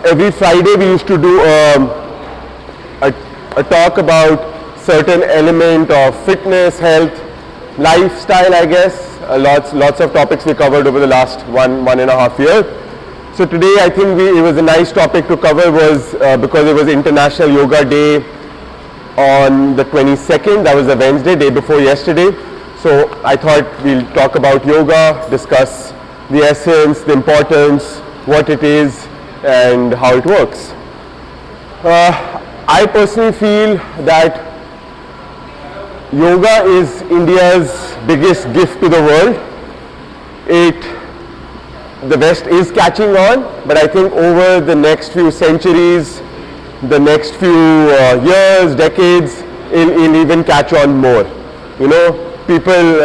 every Friday we used to do a talk about certain element of fitness, health, lifestyle, I guess. Lots of topics we covered over the last one and a half year. So today I think it was a nice topic to cover was because it was International Yoga Day on the 22nd. That was a Wednesday, day before yesterday. So I thought we'll talk about yoga, discuss the essence, the importance, what it is, and how it works. I personally feel that yoga is India's biggest gift to the world. The West is catching on, but I think over the next few centuries, the next few years, decades, it'll even catch on more. You know, people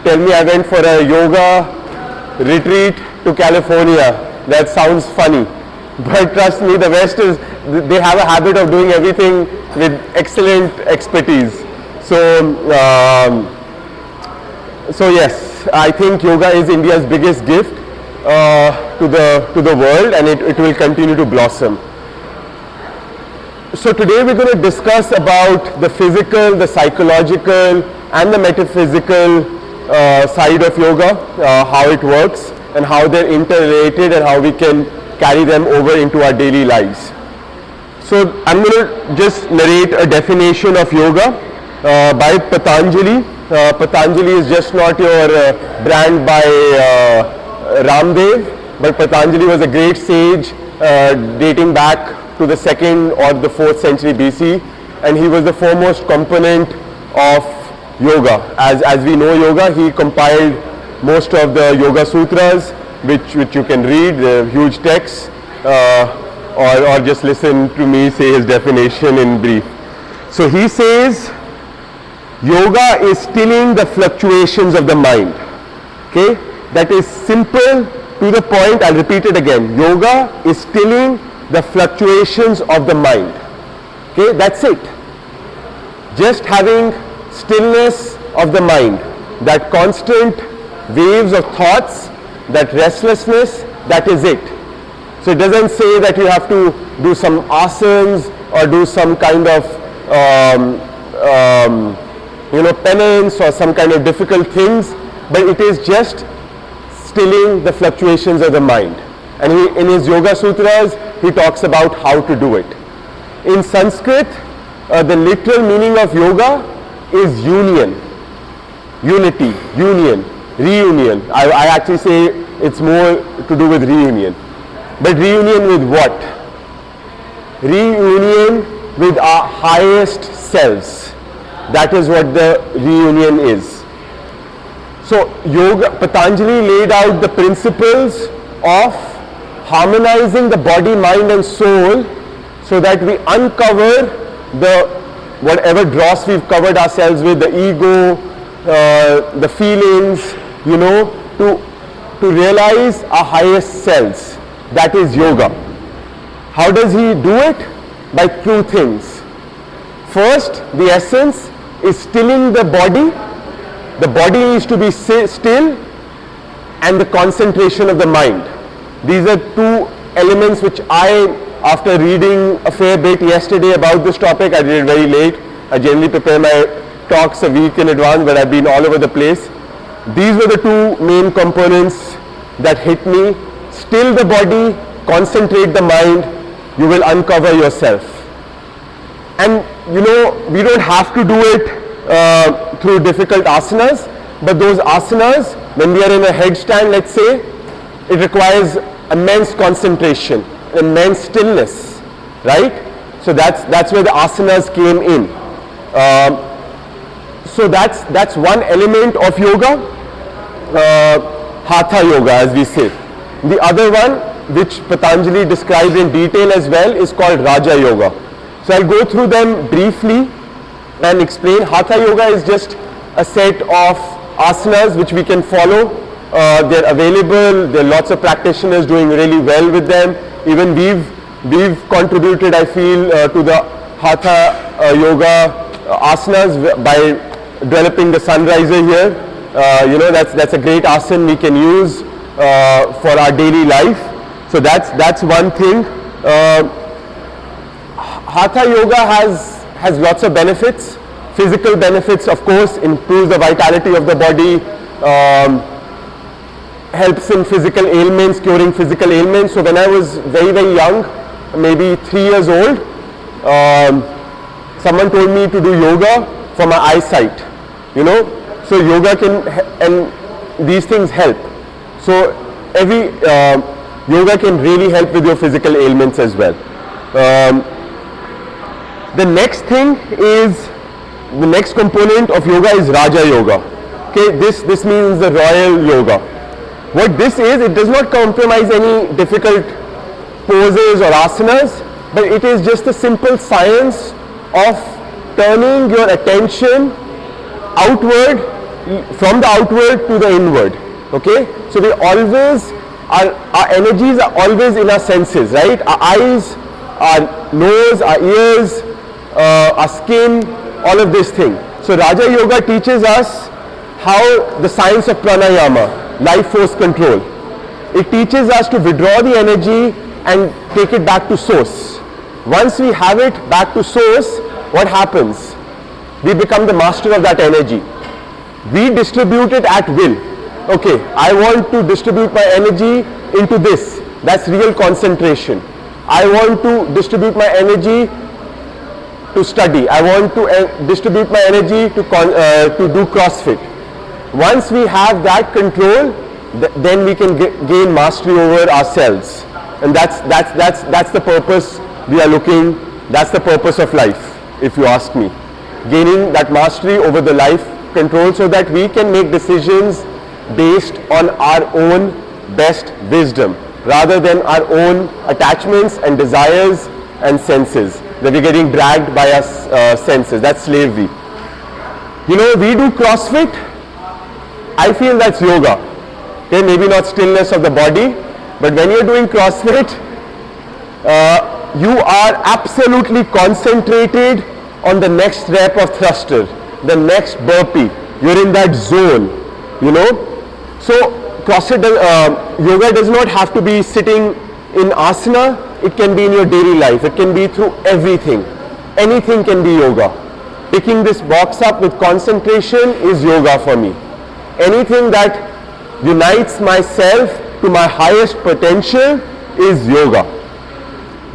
tell me I went for a yoga retreat to California. That sounds funny, but trust me, the West they have a habit of doing everything with excellent expertise. So yes, I think yoga is India's biggest gift to the world, and it will continue to blossom. So today we're going to discuss about the physical, the psychological, and the metaphysical side of yoga, how it works, and how they're interrelated, and how we can carry them over into our daily lives. So I'm going to just narrate a definition of yoga by Patanjali. Patanjali is just not your brand by Ramdev, but Patanjali was a great sage dating back to the 2nd or the 4th century BC, and he was the foremost component of yoga. As we know yoga, he compiled most of the Yoga Sutras, which you can read, the huge texts, or just listen to me say his definition in brief. So he says, yoga is stilling the fluctuations of the mind. Okay, that is simple to the point. I'll repeat it again. Yoga is stilling the fluctuations of the mind. Okay, that's it. Just having stillness of the mind, that constant waves of thoughts, that restlessness, that is it. So it doesn't say that you have to do some asanas or do some kind of penance or some kind of difficult things, but it is just stilling the fluctuations of the mind. And in his Yoga Sutras, he talks about how to do it. In Sanskrit, the literal meaning of yoga is union, unity, union, reunion. I actually say it's more to do with reunion. But reunion with what? Reunion with our highest selves. That is what the reunion is. So yoga, Patanjali laid out the principles of harmonizing the body, mind and soul, so that we uncover whatever dross we've covered ourselves with, the ego, the feelings, to realize our highest selves. That is yoga. How does he do it? By two things. First, the essence is stilling the body. The body needs to be still, and the concentration of the mind. These are two elements which after reading a fair bit yesterday about this topic, I did it very late. I generally prepare my talks a week in advance, but I've been all over the place. These were the two main components that hit me. Still the body, concentrate the mind, you will uncover yourself. And we don't have to do it through difficult asanas, but those asanas, when we are in a headstand, let's say, it requires immense concentration, immense stillness, right? So that's where the asanas came in. So that's one element of yoga, hatha yoga, as we say. The other one, which Patanjali described in detail as well, is called Raja Yoga. So I'll go through them briefly and explain. Hatha Yoga is just a set of asanas which we can follow. They're available. There are lots of practitioners doing really well with them. Even we've contributed, I feel, to the Hatha Yoga asanas by developing the sunriser here. That's a great asana we can use for our daily life. So that's one thing. Hatha yoga has lots of benefits. Physical benefits, of course, improves the vitality of the body, helps in physical ailments, curing physical ailments. So when I was very, very young, maybe 3 years old, someone told me to do yoga for my eyesight, you know. So yoga can, and these things help. So every yoga can really help with your physical ailments as well. The next thing is, the next component of yoga is Raja Yoga. Okay, this means the royal yoga. What this is, it does not compromise any difficult poses or asanas, but it is just a simple science of turning your attention outward, from the outward to the inward. Okay, so we always, our energies are always in our senses, right? Our eyes, our nose, our ears, our skin, all of this thing. So Raja Yoga teaches us how the science of pranayama, life force control. It teaches us to withdraw the energy and take it back to source. Once we have it back to source, what happens? We become the master of that energy. We distribute it at will. Okay, I want to distribute my energy into this. That's real concentration. I want to distribute my energy to study. I want to distribute my energy to do CrossFit. Once we have that control, then we can gain mastery over ourselves, and that's the purpose we are looking. That's the purpose of life, if you ask me. Gaining that mastery over the life control, so that we can make decisions based on our own best wisdom, rather than our own attachments and desires and senses, that we're getting dragged by our senses. That's slavery. You know, we do CrossFit. I feel that's yoga. Okay, maybe not stillness of the body, but when you're doing CrossFit, you are absolutely concentrated on the next rep of thruster, the next burpee. You're in that zone, you know. So CrossFit, yoga does not have to be sitting in asana. It can be in your daily life. It can be through everything. Anything can be yoga. Picking this box up with concentration is yoga for me. Anything that unites myself to my highest potential is yoga.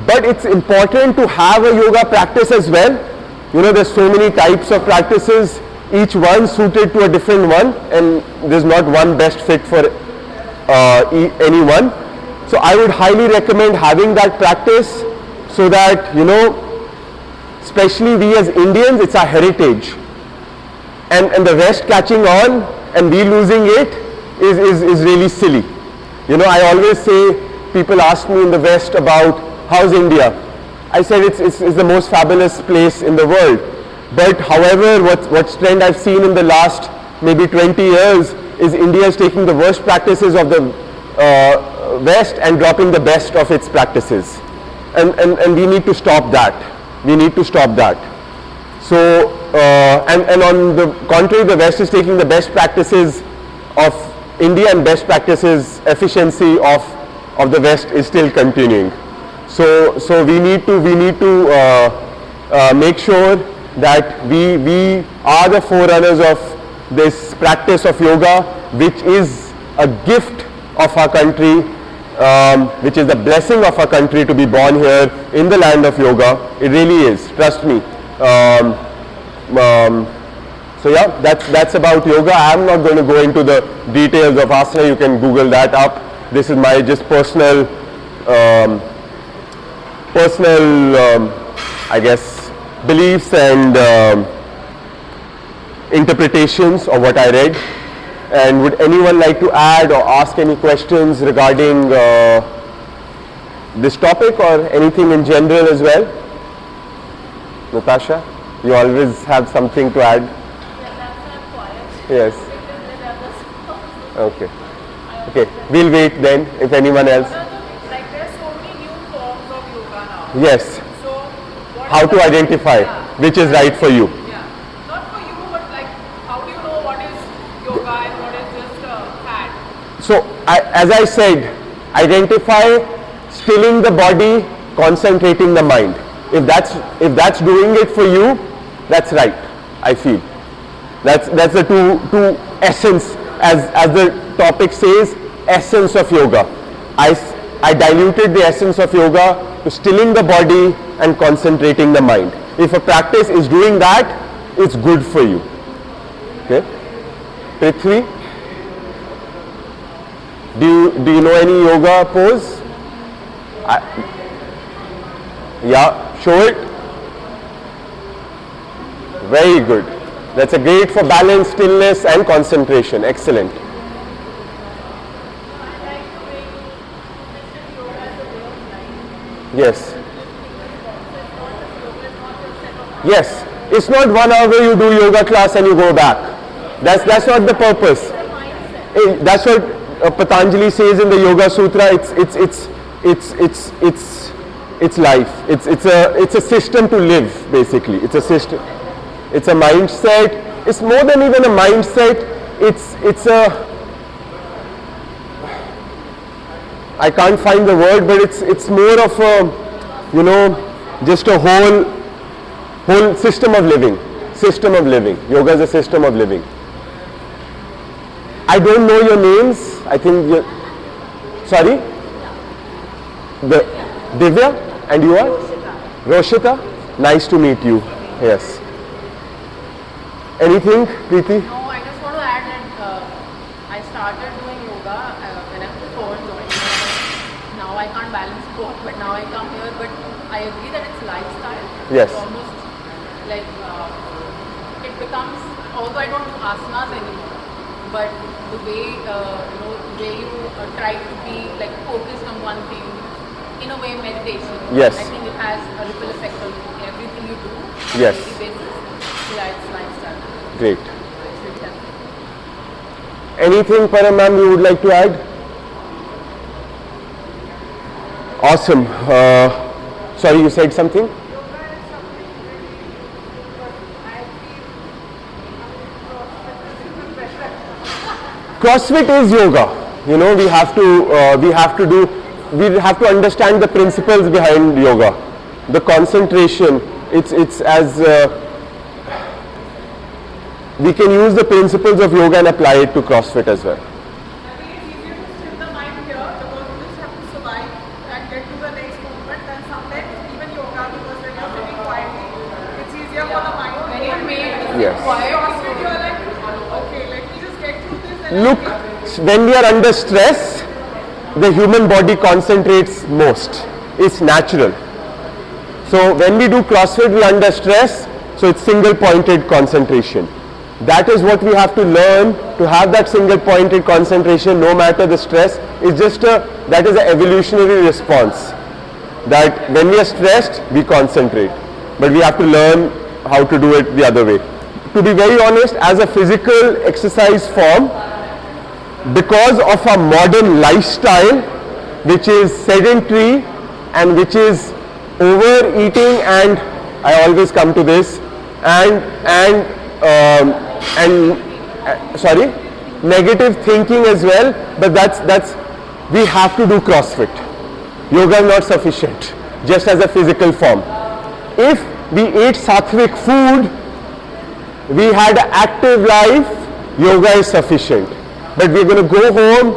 But it's important to have a yoga practice as well. You know, there's so many types of practices, each one suited to a different one, and there's not one best fit for anyone. So I would highly recommend having that practice, so that, you know, especially we as Indians, it's our heritage. And the West catching on and we losing it is really silly. You know, I always say, people ask me in the West about how's India. I said it's the most fabulous place in the world. But however, what trend I've seen in the last maybe 20 years is India is taking the worst practices of the West and dropping the best of its practices. And we need to stop that. We need to stop that. So, and on the contrary, the West is taking the best practices of India, and best practices efficiency of the West is still continuing. So we need to make sure that we are the forerunners of this practice of yoga, which is a gift of our country, which is the blessing of our country to be born here in the land of yoga. It really is, trust me. So yeah, that's about yoga. I am not going to go into the details of asana. You can Google that up. This is my just personal, I guess, beliefs and interpretations of what I read. And would anyone like to add or ask any questions regarding this topic or anything in general as well? Natasha, you always have something to add. Yes. Okay. Okay. We'll wait then. If anyone else. Like there's so many new forms of yoga now. Yes. So how to identify which is right for you? Yeah. Not for you, but like how do you know what is yoga and what is just a fad? So as I said, identify stilling the body, concentrating the mind. If that's doing it for you, that's right, I feel. That's the two essence, as the topic says, essence of yoga. I diluted the essence of yoga to stilling the body and concentrating the mind. If a practice is doing that, it's good for you. Okay? Prithvi, do you know any yoga pose? Yeah, show it. Very good. That's a great for balance, stillness and concentration. Excellent. Yes. Yes. It's not 1 hour you do yoga class and you go back. That's not the purpose. That's what Patanjali says in the Yoga Sutra. It's life. It's a system to live, basically. It's a system. It's a mindset. It's more than even a mindset. It's a, I can't find the word, but it's more of a, just a whole system of living. System of living. Yoga is a system of living. I don't know your names. I think sorry? The Divya, and you are? Roshita. Nice to meet you. Yes. Anything, Preeti? No, I just want to add that I started doing yoga when I was 4 joining. Now I can't balance both, but now I come here. But I agree that it's lifestyle. Yes. It's almost like it becomes, although I don't do asanas anymore, but the way you try to be like focused on one thing, in a way meditation. Yes. I think it has a ripple effect on everything you do on Yes. a daily basis. Yeah, it's lifestyle. Great. It's really helpful. Anything, Param ma'am, you would like to add? Awesome. Sorry, you said something? CrossFit is yoga. You know, we have to understand the principles behind yoga. The concentration, it's as we can use the principles of yoga and apply it to CrossFit as well. I think it's easier to still the mind here because you just have to survive and get to the next movement than sometimes even yoga because when you're sitting quietly, it's easier for the mind. When you're made Yes. quiet, you're like, okay, let me just get through this. And Look, when we are under stress, the human body concentrates most. It's natural. So when we do CrossFit, we are under stress, so it's single pointed concentration. That is what we have to learn, to have that single pointed concentration no matter the stress. It's just that is an evolutionary response. That when we are stressed, we concentrate. But we have to learn how to do it the other way. To be very honest, as a physical exercise form, because of our modern lifestyle, which is sedentary and which is overeating, and I always come to this, negative thinking as well, but that's we have to do CrossFit. Yoga is not sufficient, just as a physical form. If we ate sattvic food, we had an active life, yoga is sufficient. But we're going to go home,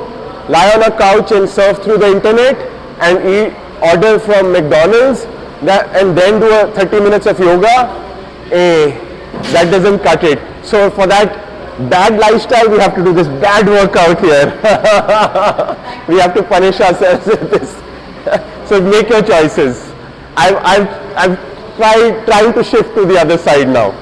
lie on a couch and surf through the internet and order from McDonald's and then do a 30 minutes of yoga. That doesn't cut it. So for that bad lifestyle, we have to do this bad workout here. We have to punish ourselves with this. So make your choices. I'm trying to shift to the other side now.